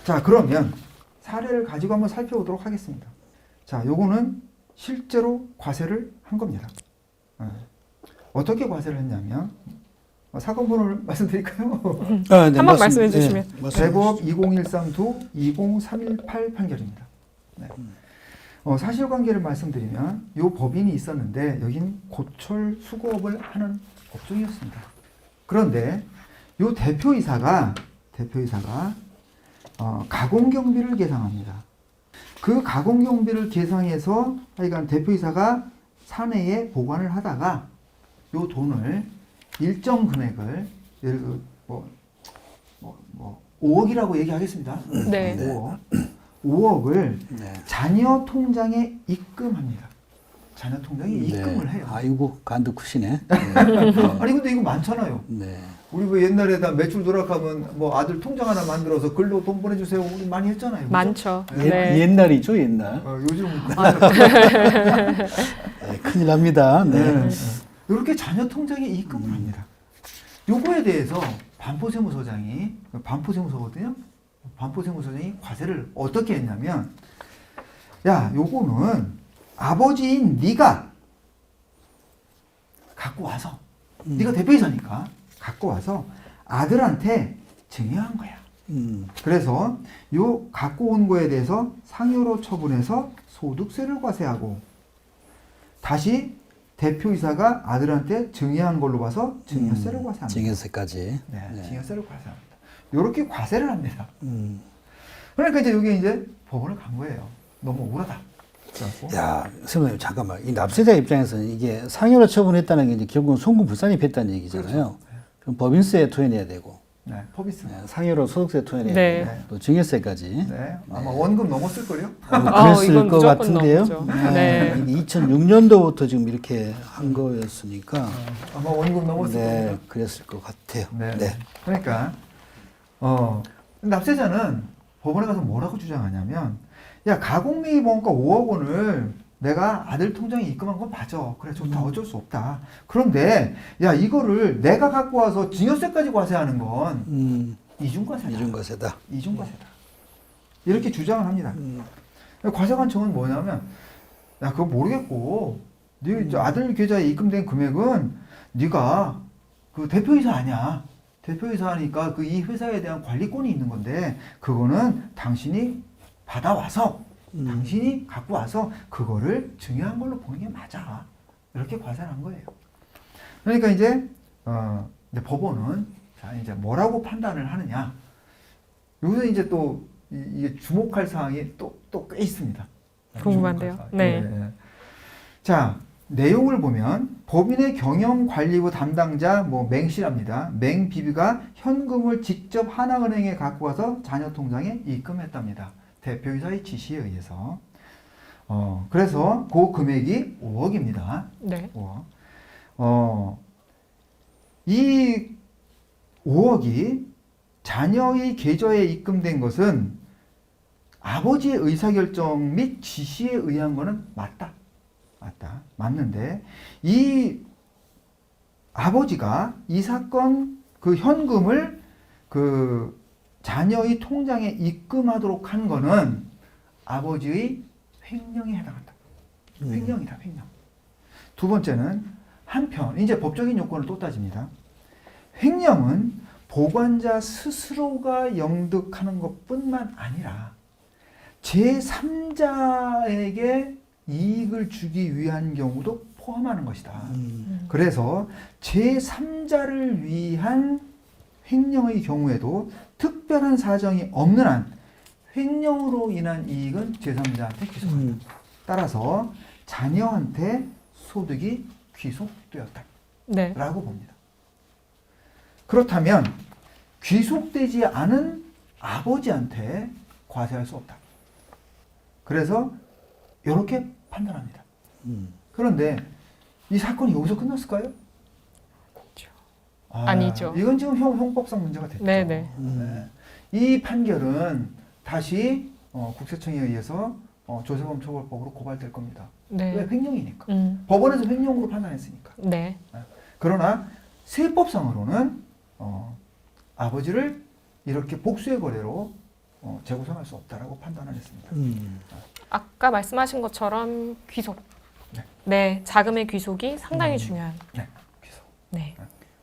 자, 그러면 사례를 가지고 한번 살펴보도록 하겠습니다. 자, 요거는 실제로 과세를 한 겁니다. 어떻게 과세를 했냐면 사건 번호를 말씀드릴까요? 아, 네, 한번 말씀해 주시면. 대법 2013도 20318 판결입니다. 네. 사실관계를 말씀드리면 이 법인이 있었는데 여긴 고철 수거업을 하는 업종이었습니다. 그런데 이 대표이사가 가공경비를 계상합니다. 그 가공경비를 계상해서 하여간 대표이사가 사내에 보관을 하다가 이 돈을 일정 금액을 예를 들어 뭐 5억이라고 얘기하겠습니다. 네. 5억을 네. 자녀 통장에 입금합니다. 자녀 통장에 입금을 해요. 아이고 간도 크시네. 아니 근데 이거 많잖아요. 네. 우리 뭐 옛날에 다 매출 누락하면 뭐 아들 통장 하나 만들어서 글로 돈 보내주세요. 우리 많이 했잖아요. 그죠? 많죠. 옛, 네. 옛날이죠, 옛날. 요즘은 네, 큰일 납니다. 네. 이렇게 자녀 통장에 입금을 합니다. 요거에 대해서 반포세무서장이 반포세무서거든요. 반포세무서장이 과세를 어떻게 했냐면, 야, 요거는 아버지인 네가 갖고 와서, 네가 대표이사니까 갖고 와서 아들한테 증여한 거야. 그래서 요 갖고 온 거에 대해서 상여로 처분해서 소득세를 과세하고, 다시 대표이사가 아들한테 증여한 걸로 봐서 증여세를 과세합니다. 증여세까지. 네, 네. 증여세를 과세합니다. 이렇게 과세를 합니다. 그러니까 이제 이게 이제 법원을 간 거예요. 너무 억울하다. 그래갖고. 야, 선생님 잠깐만. 이 납세자 입장에서는 이게 상여로 처분했다는 게 이제 결국은 송금불산입했다는 얘기잖아요. 그렇죠. 그럼 법인세에 토해내야 되고, 네, 법이스. 네, 상여로 소득세 토해내야 네. 되고, 또 증여세까지. 네, 아마 원금 넘었을걸요? 그랬을 이건 것 무조건 같은데요. 넘죠. 네. 2006년도부터 지금 이렇게 한 거였으니까. 아마 원금 넘었을 네, 겁니다. 그랬을 것 같아요. 네. 네. 그러니까 납세자는 법원에 가서 뭐라고 주장하냐면, 야, 가공매입원가 5억 원을 내가 아들 통장에 입금한 건 맞아. 그래, 좋다. 어쩔 수 없다. 그런데 야, 이거를 내가 갖고 와서 증여세까지 과세하는 건 이중과세다. 이중과세다. 이중과세다. 이렇게 주장을 합니다. 과세관청은 뭐냐면, 야, 그거 모르겠고, 네 아들 계좌에 입금된 금액은 네가 그 대표이사 아니야. 대표이사 하니까 그 이 회사에 대한 관리권이 있는 건데, 그거는 당신이 받아와서, 당신이 갖고 와서 그거를 증여한 걸로 보는 게 맞아. 이렇게 과세를 한 거예요. 그러니까 이제 법원은 자, 이제 뭐라고 판단을 하느냐. 여기서 이제 또 이게 주목할 사항이 또 꽤 있습니다. 궁금한데요. 주목할 네. 사항이. 예. 자, 내용을 보면 법인의 경영관리부 담당자 맹씨랍니다. 맹비비가 현금을 직접 하나은행에 갖고 와서 자녀 통장에 입금했답니다. 대표이사의 지시에 의해서. 그래서 그 금액이 5억입니다. 네. 5억. 이 5억이 자녀의 계좌에 입금된 것은 아버지의 의사결정 및 지시에 의한 것은 맞다. 맞는데, 이 아버지가 이 사건 그 현금을 그 자녀의 통장에 입금하도록 한 거는 아버지의 횡령에 해당한다. 횡령이다, 횡령. 두 번째는 한편, 이제 법적인 요건을 또 따집니다. 횡령은 보관자 스스로가 영득하는 것뿐만 아니라 제3자에게 이익을 주기 위한 경우도 포함하는 것이다. 그래서 제3자를 위한 횡령의 경우에도 특별한 사정이 없는 한 횡령으로 인한 이익은 제3자한테 귀속한다. 따라서 자녀한테 소득이 귀속되었다. 네. 라고 봅니다. 그렇다면 귀속되지 않은 아버지한테 과세할 수 없다. 그래서 이렇게 판단합니다. 그런데 이 사건이 여기서 끝났을까요? 그렇죠. 아니죠. 이건 지금 형법상 문제가 됐죠. 네네. 네. 이 판결은 다시 국세청에 의해서 조세범 처벌법으로 고발될 겁니다. 네. 왜? 횡령이니까. 법원에서 횡령으로 판단했으니까. 네. 그러나 세법상으로는 아버지를 이렇게 복수의 거래로 재구성할 수 없다라고 판단을 했습니다. 아까 말씀하신 것처럼 귀속. 네. 네, 자금의 귀속이 상당히 중요한. 네, 귀속. 네.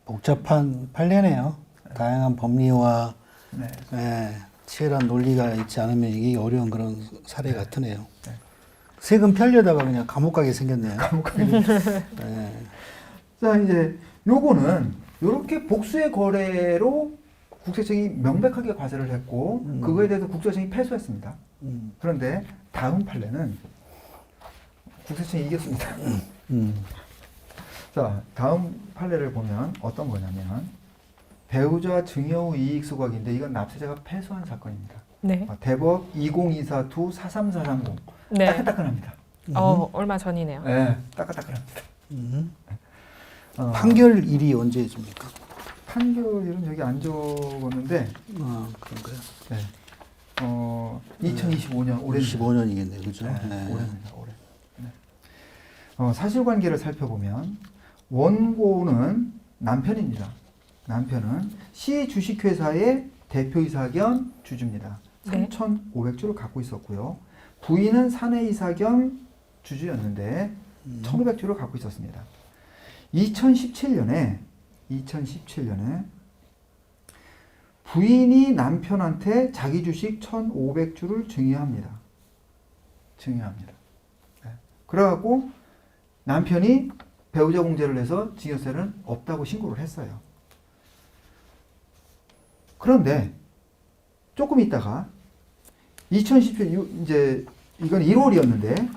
복잡한 판례네요. 다양한 법리와 네. 치열한 논리가 있지 않으면 이게 어려운 그런 사례 같으네요. 네. 세금 피하려다가 그냥 감옥 가게 생겼네요. 네. 자, 이제 요거는 요렇게 복수의 거래로 국세청이 명백하게 과세를 했고 그거에 대해서 국세청이 패소했습니다. 그런데 다음 판례는 국세청이 이겼습니다. 자, 다음 판례를 보면 어떤 거냐면 배우자 증여 후 이익 소각인데 이건 납세자가 패소한 사건입니다. 네. 대법 2024-43430 네. 따끈따끈합니다. 얼마 전이네요. 네, 따끈따끈합니다. 판결일이 언제입니까? 판결일은 여기 안 적었는데 그런가요? 네. 2025년 올해 25년이겠네요, 그죠? 네, 네. 올해입니다. 올해. 네. 사실관계를 살펴보면 원고는 남편입니다. 남편은 C 주식회사의 대표이사 겸 주주입니다. 네. 3,500주를 갖고 있었고요. 부인은 사내이사 겸 주주였는데 1,500주를 갖고 있었습니다. 2017년에 부인이 남편한테 자기 주식 1,500주를 증여합니다. 네. 그래갖고 남편이 배우자 공제를 해서 증여세는 없다고 신고를 했어요. 그런데 조금 있다가 2017 이제 이건 1월이었는데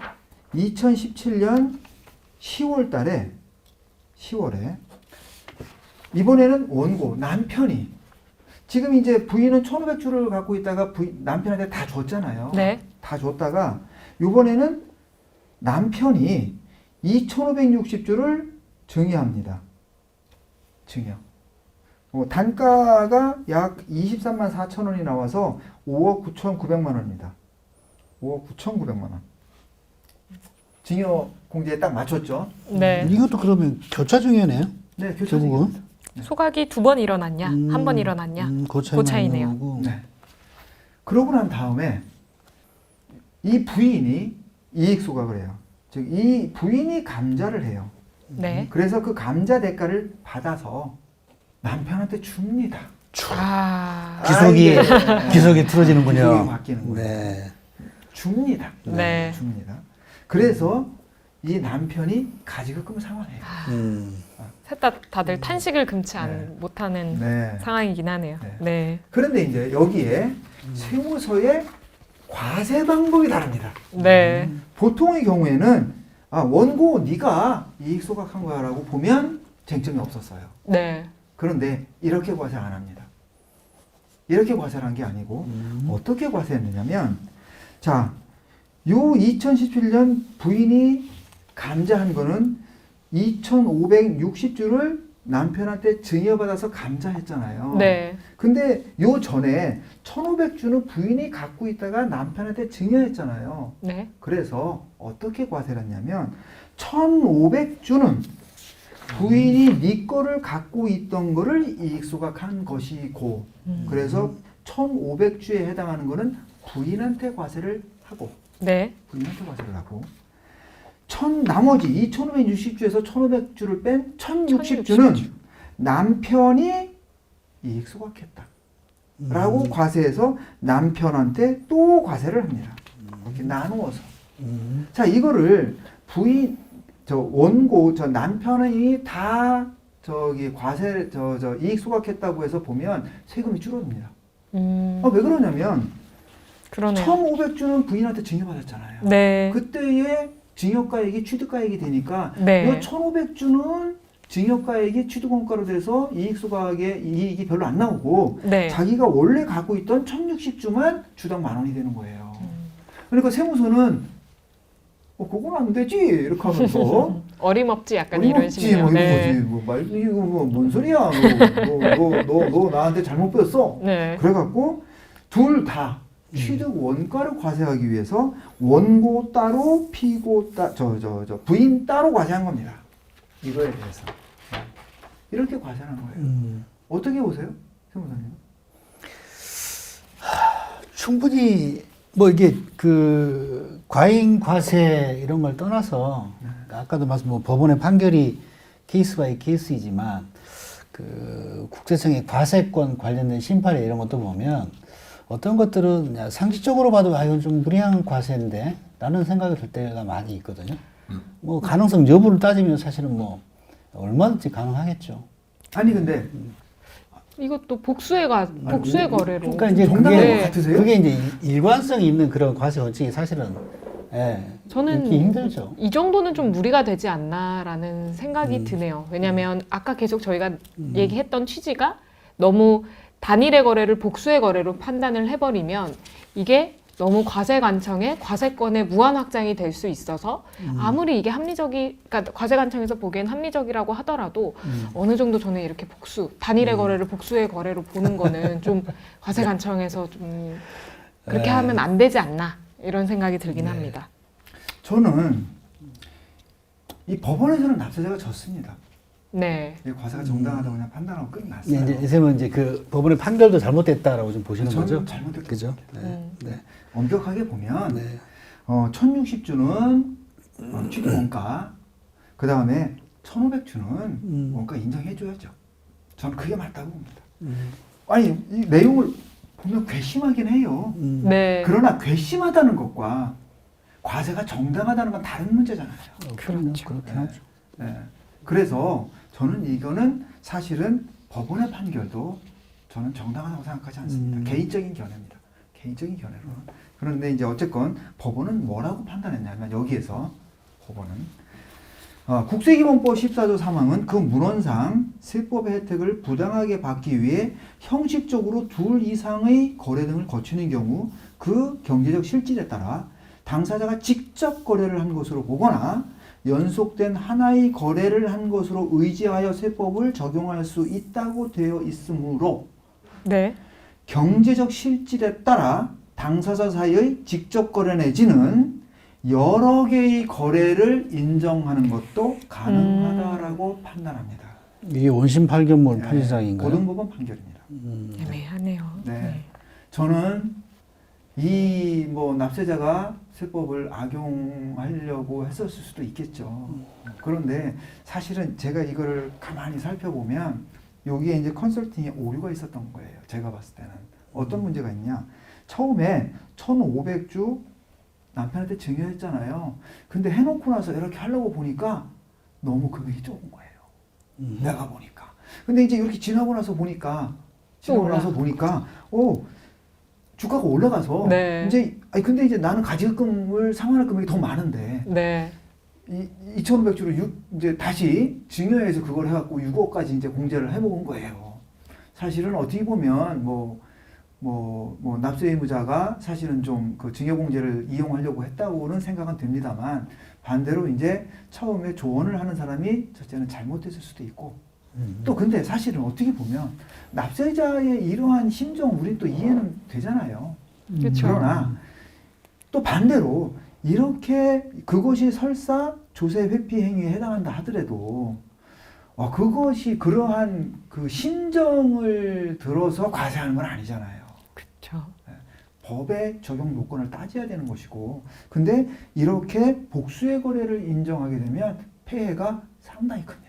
2017년 10월에 이번에는 원고 남편이 지금 이제 부인은 1,500주를 갖고 있다가 남편한테 다 줬잖아요. 네. 다 줬다가 이번에는 남편이 2,560주를 증여합니다. 증여. 단가가 약 23만 4천 원이 나와서 5억 9,900만 원입니다. 5억 9,900만 원. 증여 공제에 딱 맞췄죠? 네. 이것도 그러면 교차 증여네요? 네, 결국은? 교차증입니다. 소각이 2번 일어났냐, 한 번 일어났냐. 그 그 차이네요. 거고. 네. 그러고 난 다음에 이 부인이 이익 소각을 해요. 즉, 이 부인이 감자를 해요. 네. 그래서 그 감자 대가를 받아서 남편한테 줍니다. 기속이 네. 기속이 틀어지는군요. 기속이 바뀌는 거예요. 네. 줍니다. 네. 줍니다. 그래서 이 남편이 가지급금을 상환해요. 셋 다 다들 탄식을 금치 네. 못하는 네. 상황이긴 하네요. 네. 네. 그런데 이제 여기에 세무서의 과세 방법이 다릅니다. 네. 보통의 경우에는 원고 네가 이익 소각한 거야라고 보면 쟁점이 없었어요. 네. 그런데 이렇게 과세 안 합니다. 이렇게 과세를 한 게 아니고 어떻게 과세했느냐면 자, 요 2017년 부인이 감자한 거는 2,560주를 남편한테 증여받아서 감자했잖아요. 네. 근데 요 전에 1,500주는 부인이 갖고 있다가 남편한테 증여했잖아요. 네. 그래서 어떻게 과세를 했냐면 1,500주는 부인이 네 거를 갖고 있던 거를 이익 소각한 것이고 그래서 1,500주에 해당하는 거는 부인한테 과세를 하고 네. 부인한테 과세를 하고 나머지 2,560주에서 1,500주를 뺀 1,060주는 남편이 이익 소각했다 라고 과세해서 남편한테 또 과세를 합니다. 이렇게 나누어서. 자, 이거를 원고, 남편이 다 과세, 이익 소각했다고 해서 보면 세금이 줄어듭니다. 왜 그러냐면, 그러네요. 1,500주는 부인한테 증여받았잖아요. 네. 그때의 증여가액이 취득가액이 되니까, 네. 이 1,500주는 증여가액이 취득원가로 돼서 이익 소각의 이익이 별로 안 나오고, 네. 자기가 원래 갖고 있던 1,060주만 주당 10,000원이 되는 거예요. 그러니까 세무서는 그건 안 되지 이렇게 하면서 어림없지 약간 이런 어림없지 식이네요. 뭐 이런 네. 거지 이거 뭔 소리야 너 나한테 잘못 보였어. 네. 그래갖고 둘 다 취득 원가를 과세하기 위해서 원고 따로 피고 부인 따로 과세한 겁니다. 이거에 대해서 이렇게 과세한 거예요. 어떻게 보세요, 세무사님? 충분히 뭐 이게 그 과잉 과세 이런 걸 떠나서 아까도 말씀 뭐 법원의 판결이 케이스 바이 케이스이지만 그 국세청의 과세권 관련된 심판에 이런 것도 보면 어떤 것들은 그냥 상식적으로 봐도 아 이건 좀 무리한 과세인데 라는 생각이 들 때가 많이 있거든요. 뭐 가능성 여부를 따지면 사실은 뭐 얼마든지 가능하겠죠. 아니 근데 이것도 복수의 거래로. 그러니까 이제 정당한 네. 것 같으세요? 그게 이제 일관성이 있는 그런 과세 원칙이 사실은 저는 있기 힘들죠. 이 정도는 좀 무리가 되지 않나라는 생각이 드네요. 왜냐하면 아까 계속 저희가 얘기했던 취지가 너무 단일의 거래를 복수의 거래로 판단을 해버리면 이게 너무 과세관청의 과세권의 무한 확장이 될 수 있어서 아무리 이게 그러니까 과세관청에서 보기엔 합리적이라고 하더라도 어느 정도 저는 이렇게 단일의 거래를 복수의 거래로 보는 거는 좀 과세관청에서 좀 그렇게 하면 안 되지 않나 이런 생각이 들긴 합니다. 저는 이 법원에서는 납세자가 졌습니다. 네. 이 과세가 정당하다고 그냥 판단하고 끝났어요. 네, 이제 쌤은 이제 그 법원의 판결도 잘못됐다라고 좀 보시는 저는 거죠? 잘못됐다고 그죠? 생각해요. 네. 엄격하게 보면 네. 1060주는 취득 원가, 그 다음에 1500주는 원가 인정해줘야죠. 저는 그게 맞다고 봅니다. 아니 이 내용을 보면 괘씸하긴 해요. 네. 그러나 괘씸하다는 것과 과세가 정당하다는 건 다른 문제잖아요. 그렇죠. 그렇긴 네. 하죠. 네. 그래서 저는 이거는 사실은 법원의 판결도 저는 정당하다고 생각하지 않습니다. 개인적인 견해입니다. 개인적인 견해로는. 그런데 이제 어쨌건 법원은 뭐라고 판단했냐면 여기에서 법원은 국세기본법 14조 3항은 그 문헌상 세법의 혜택을 부당하게 받기 위해 형식적으로 둘 이상의 거래 등을 거치는 경우 그 경제적 실질에 따라 당사자가 직접 거래를 한 것으로 보거나 연속된 하나의 거래를 한 것으로 의지하여 세법을 적용할 수 있다고 되어 있으므로 네. 경제적 실질에 따라 당사자 사이의 직접 거래 내지는 여러 개의 거래를 인정하는 것도 가능하다라고 판단합니다. 이게 원심 판결문 네, 판시장인가요? 고등법원 판결입니다. 애매하네요. 네. 저는 이 뭐 납세자가 세법을 악용하려고 했었을 수도 있겠죠. 그런데 사실은 제가 이거를 가만히 살펴보면 여기에 이제 컨설팅에 오류가 있었던 거예요. 제가 봤을 때는. 어떤 문제가 있냐. 처음에 1500주 남편한테 증여했잖아요. 근데 해놓고 나서 이렇게 하려고 보니까 너무 금액이 적은 거예요. 내가 보니까. 근데 이제 이렇게 지나고 나서 보니까 주가가 올라가서 네. 이제 근데 이제 나는 가지금을 상환할 금액이 더 많은데 네. 2,500주를 이제 다시 증여해서 그걸 해갖고 6억까지 이제 공제를 해먹은 거예요. 사실은 어떻게 보면 납세 의무자가 사실은 좀 그 증여공제를 이용하려고 했다고는 생각은 됩니다만 반대로 이제 처음에 조언을 하는 사람이 첫째는 잘못됐을 수도 있고 또 근데 사실은 어떻게 보면 납세자의 이러한 심정 우린 또 이해는 되잖아요. 그렇죠. 그러나 또 반대로 이렇게 그것이 설사 조세 회피 행위에 해당한다 하더라도 그것이 그러한 그 심정을 들어서 과세하는 건 아니잖아요. 그렇죠. 법의 적용 요건을 따져야 되는 것이고 근데 이렇게 복수의 거래를 인정하게 되면 폐해가 상당히 큽니다.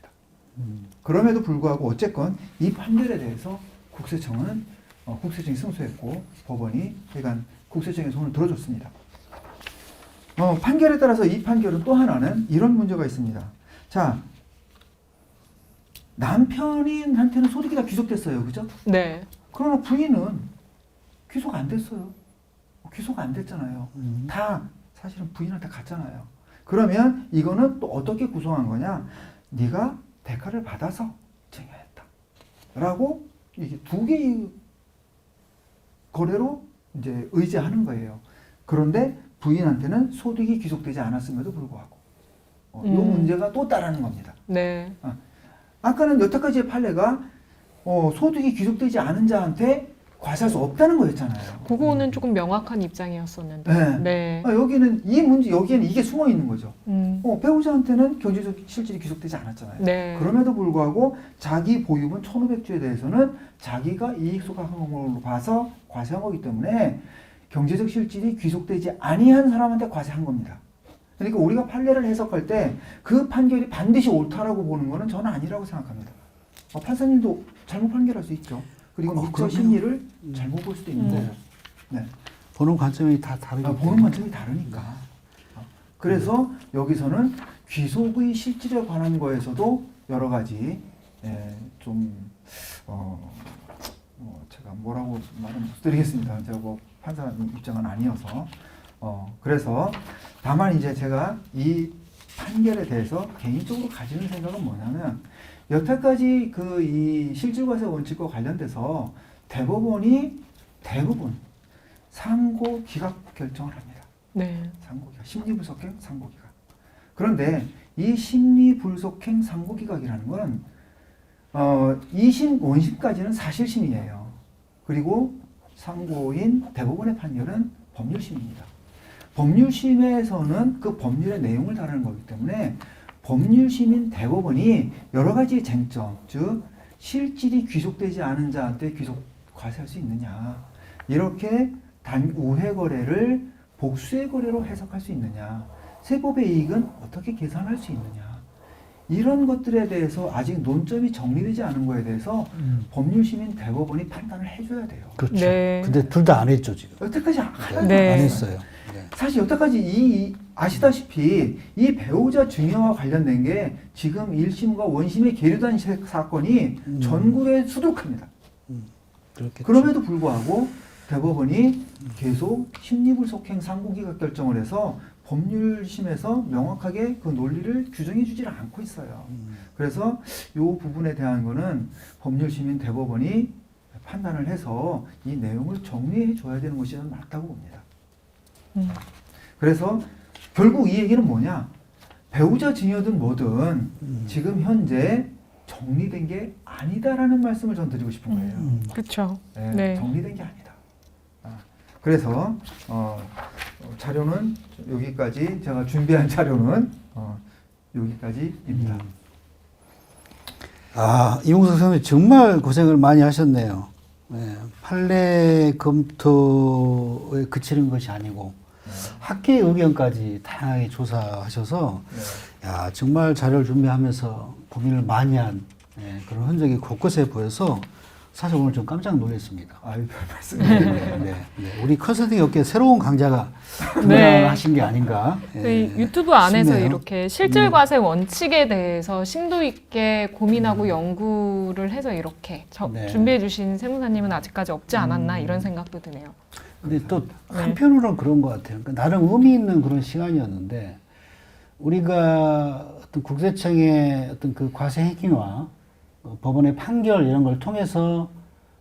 그럼에도 불구하고 어쨌건 이 판결에 대해서 국세청이 승소했고 법원이 그러니까 국세청의 손을 들어줬습니다. 판결에 따라서 이 판결은 또 하나는 이런 문제가 있습니다. 자, 남편한테는 소득이 다 귀속됐어요. 그죠? 네. 그러나 부인은 귀속 안 됐어요. 귀속 안 됐잖아요. 다 사실은 부인한테 갔잖아요. 그러면 이거는 또 어떻게 구성한 거냐? 네가 대가를 받아서 증여했다. 라고 이게 두 개의 거래로 이제 의지하는 거예요. 그런데 부인한테는 소득이 귀속되지 않았음에도 불구하고 이 문제가 또 따르는 겁니다. 네. 아까는 여태까지의 판례가 소득이 귀속되지 않은 자한테 과세할 수 없다는 거였잖아요. 그거는 조금 명확한 입장이었었는데. 네. 네. 여기는 여기에는 이게 숨어 있는 거죠. 배우자한테는 경제적 실질이 귀속되지 않았잖아요. 네. 그럼에도 불구하고 자기 보유분 1,500주에 대해서는 자기가 이익 소각한 걸로 봐서 과세한 거기 때문에 경제적 실질이 귀속되지 아니한 사람한테 과세한 겁니다. 그러니까 우리가 판례를 해석할 때 그 판결이 반드시 옳다라고 보는 거는 저는 아니라고 생각합니다. 판사님도 잘못 판결할 수 있죠. 그리고 미처 그럼요. 심리를 잘못 볼 수도 있는 거예요. 네. 보는 관점이 다 다르기 때문에. 보는 관점이 다르니까. 그래서 여기서는 귀속의 실질에 관한 거에서도 여러 가지 제가 뭐라고 말은 못 드리겠습니다. 제가 뭐 판사 입장은 아니어서. 그래서 다만 이제 제가 이 판결에 대해서 개인적으로 가지는 생각은 뭐냐면 여태까지 그 이 실질과세 원칙과 관련돼서 대법원이 대부분 상고 기각 결정을 합니다. 네. 상고기각, 심리불속행 상고기각. 그런데 이 심리불속행 상고기각이라는 건 2심, 원심까지는 사실심이에요. 그리고 상고인 대법원의 판결은 법률심입니다. 법률심에서는 그 법률의 내용을 다루는 거기 때문에 법률심인 대법원이 여러 가지 쟁점, 즉 실질이 귀속되지 않은 자한테 귀속 과세할 수 있느냐, 이렇게 우회 거래를 복수의 거래로 해석할 수 있느냐, 세법의 이익은 어떻게 계산할 수 있느냐, 이런 것들에 대해서 아직 논점이 정리되지 않은 거에 대해서 법률심인 대법원이 판단을 해줘야 돼요. 그렇죠. 네. 근데 둘 다 안 했죠 지금. 여태까지 하나도 네. 안 했어요. 네. 사실 여태까지 아시다시피 이 배우자 증여와 관련된 게 지금 1심과 원심에 계류된 사건이 전국에 수두룩합니다. 그렇겠죠. 그럼에도 불구하고 대법원이 계속 심리불속행 상고기각 결정을 해서 법률심에서 명확하게 그 논리를 규정해 주지를 않고 있어요. 그래서 이 부분에 대한 거는 법률심인 대법원이 판단을 해서 이 내용을 정리해 줘야 되는 것이 저는 맞다고 봅니다. 그래서 결국 이 얘기는 뭐냐? 배우자 증여든 뭐든 지금 현재 정리된 게 아니다라는 말씀을 전 드리고 싶은 거예요. 그렇죠. 네, 네. 정리된 게 아니다. 그래서 자료는 여기까지, 제가 준비한 자료는 여기까지입니다. 이용석 선생님 정말 고생을 많이 하셨네요. 네, 판례 검토에 그치는 것이 아니고 학계의 의견까지 다양하게 조사하셔서 야, 정말 자료를 준비하면서 고민을 많이 한 그런 흔적이 곳곳에 보여서 사실 오늘 좀 깜짝 놀랐습니다. 아유, 별 말씀이에요. 네. 우리 컨설팅 업계 새로운 강자가 네. 하신 게 아닌가. 저희 유튜브 안에서 싶네요. 이렇게 실질과세 원칙에 대해서 심도 있게 고민하고 연구를 해서 이렇게 네. 준비해 주신 세무사님은 아직까지 없지 않았나 이런 생각도 드네요. 근데 또 한편으로는 그런 것 같아요. 그러니까 나름 의미 있는 그런 시간이었는데 우리가 어떤 국세청의 어떤 그 과세 행위와 법원의 판결 이런 걸 통해서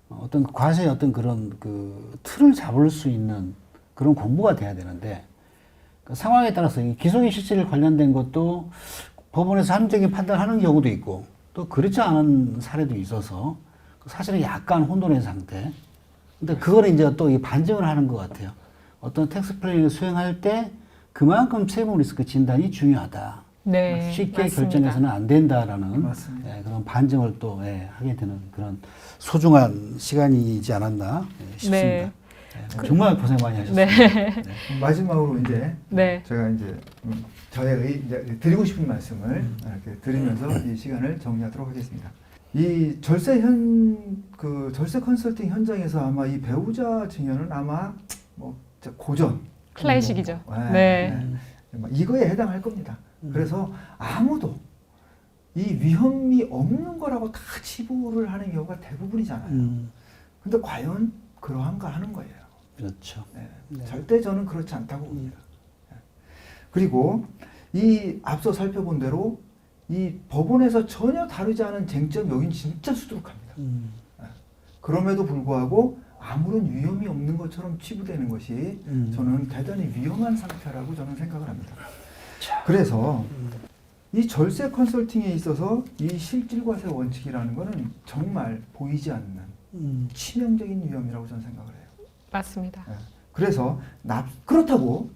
어떤 과세의 어떤 그런 그 틀을 잡을 수 있는 그런 공부가 돼야 되는데 그 상황에 따라서 이 기속의 실질 관련된 것도 법원에서 합리적인 판단하는 경우도 있고 또 그렇지 않은 사례도 있어서 사실은 약간 혼돈의 상태. 근데 그거를 이제 또 이 반증을 하는 것 같아요. 어떤 텍스 플래닝을 수행할 때 그만큼 세무 리스크 진단이 중요하다. 네, 쉽게 맞습니다. 결정해서는 안 된다라는 맞습니다. 그런 반증을 또 하게 되는 그런 소중한 시간이지 않았나 싶습니다. 네. 정말 고생 많이 하셨습니다. 네. 마지막으로 이제 네. 제가 이제 저의 이제 드리고 싶은 말씀을 이렇게 드리면서 이 시간을 정리하도록 하겠습니다. 이 절세 컨설팅 현장에서 아마 이 배우자 증여는 아마 뭐 고전 클래식이죠. 네. 네. 이거에 해당할 겁니다. 그래서 아무도 이 위험이 없는 거라고 다 치부를 하는 경우가 대부분이잖아요. 근데 과연 그러한가 하는 거예요. 그렇죠. 네. 절대 저는 그렇지 않다고 봅니다. 그리고 이 앞서 살펴본 대로 이 법원에서 전혀 다르지 않은 쟁점 여긴 진짜 수두룩합니다. 그럼에도 불구하고 아무런 위험이 없는 것처럼 치부되는 것이 저는 대단히 위험한 상태라고 저는 생각을 합니다. 그래서 이 절세 컨설팅에 있어서 이 실질과세 원칙이라는 것은 정말 보이지 않는 치명적인 위험이라고 저는 생각을 해요. 맞습니다. 그래서 그렇다고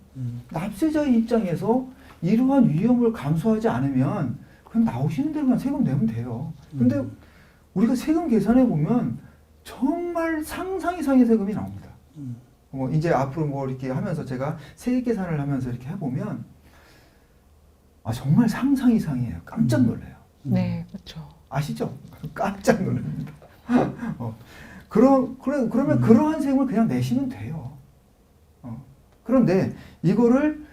납세자의 입장에서 이러한 위험을 감수하지 않으면 그냥 나오시는 대로 그냥 세금 내면 돼요. 근데 우리가 세금 계산해 보면 정말 상상 이상의 세금이 나옵니다. 뭐 이제 앞으로 뭐 이렇게 하면서 제가 세액 계산을 하면서 이렇게 해보면 정말 상상 이상이에요. 깜짝 놀래요. 네, 그렇죠. 아시죠? 깜짝 놀랍니다. 그러면 그러한 세금을 그냥 내시면 돼요. 그런데 이거를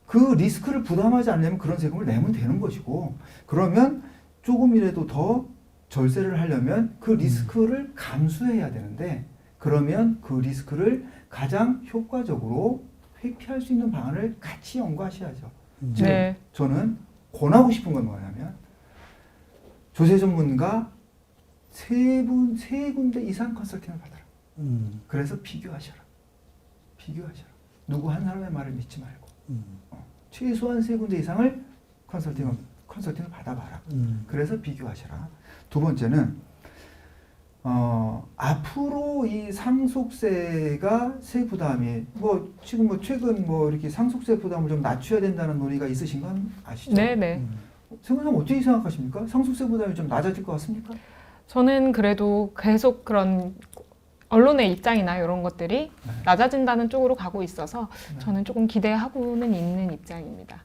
그 리스크를 부담하지 않으면 그런 세금을 내면 되는 것이고, 그러면 조금이라도 더 절세를 하려면 그 리스크를 감수해야 되는데, 그러면 그 리스크를 가장 효과적으로 회피할 수 있는 방안을 같이 연구하셔야죠. 즉, 네. 저는 권하고 싶은 건 뭐냐면, 조세 전문가 세 군데 이상 컨설팅을 받아라. 그래서 비교하셔라. 누구 한 사람의 말을 믿지 말고 최소한 세 군데 이상을 컨설팅을 받아봐라. 그래서 비교하셔라. 두 번째는 앞으로 이 상속세가 세 부담이 지금 최근 이렇게 상속세 부담을 좀 낮춰야 된다는 논의가 있으신 건 아시죠? 네네. 생각하면 어떻게 생각하십니까? 상속세 부담이 좀 낮아질 것 같습니까? 저는 그래도 계속 그런 언론의 입장이나 이런 것들이 낮아진다는 쪽으로 가고 있어서 저는 조금 기대하고는 있는 입장입니다.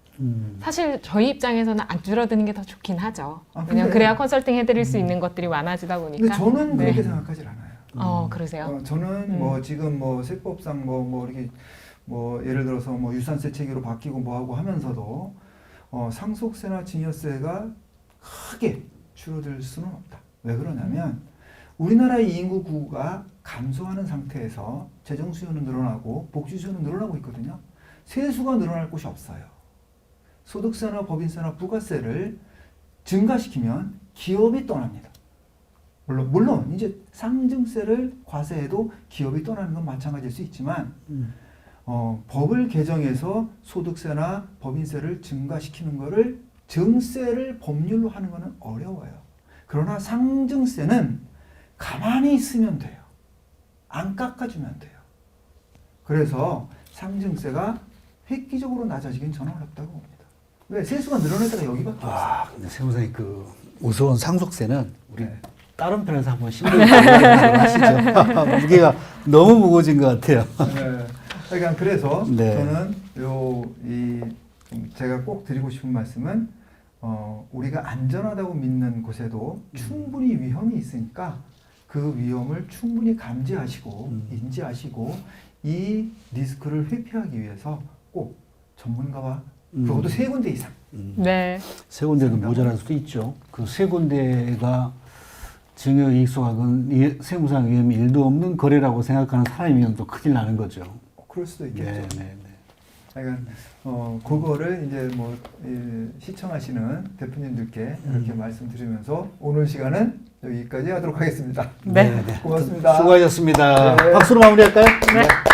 사실 저희 입장에서는 안 줄어드는 게 더 좋긴 하죠. 왜냐면 그래야 컨설팅 해드릴 수 있는 것들이 많아지다 보니까. 근데 저는 그렇게 네. 생각하지 않아요. 그러세요? 저는 지금 세법상 이렇게 예를 들어서 유산세 체계로 바뀌고 하고 하면서도 상속세나 증여세가 크게 줄어들 수는 없다. 왜 그러냐면 우리나라의 인구 구가 감소하는 상태에서 재정 수요는 늘어나고 복지 수요는 늘어나고 있거든요. 세수가 늘어날 곳이 없어요. 소득세나 법인세나 부가세를 증가시키면 기업이 떠납니다. 물론 이제 상증세를 과세해도 기업이 떠나는 건 마찬가지일 수 있지만 법을 개정해서 소득세나 법인세를 증가시키는 거를 증세를 법률로 하는 거는 어려워요. 그러나 상증세는 가만히 있으면 돼요. 안 깎아주면 돼요. 그래서 상증세가 획기적으로 낮아지긴 저는 어렵다고 봅니다. 왜? 세수가 늘어날 때가 여기밖에 없어요. 근데 세무사님 그 무서운 상속세는 우리 네. 다른 편에서 한번 신문을 하시죠. 무게가 너무 무거워진 것 같아요. 네. 그러니까 그래서 네. 저는 제가 꼭 드리고 싶은 말씀은 우리가 안전하다고 믿는 곳에도 충분히 위험이 있으니까 그 위험을 충분히 감지하시고 인지하시고 이 리스크를 회피하기 위해서 꼭 전문가와 그것도 세 군데 이상. 네. 세 군데도 모자랄 수도 있죠. 그 세 군데가 증여이익 소각은 세무상 위험이 1도 없는 거래라고 생각하는 사람이면 또 큰일 나는 거죠. 그럴 수도 있겠죠. 네. 그러니까 그거를 이제 시청하시는 대표님들께 이렇게 말씀드리면서 오늘 시간은 여기까지 하도록 하겠습니다. 네. 고맙습니다. 수고하셨습니다. 네. 박수로 마무리할까요? 네.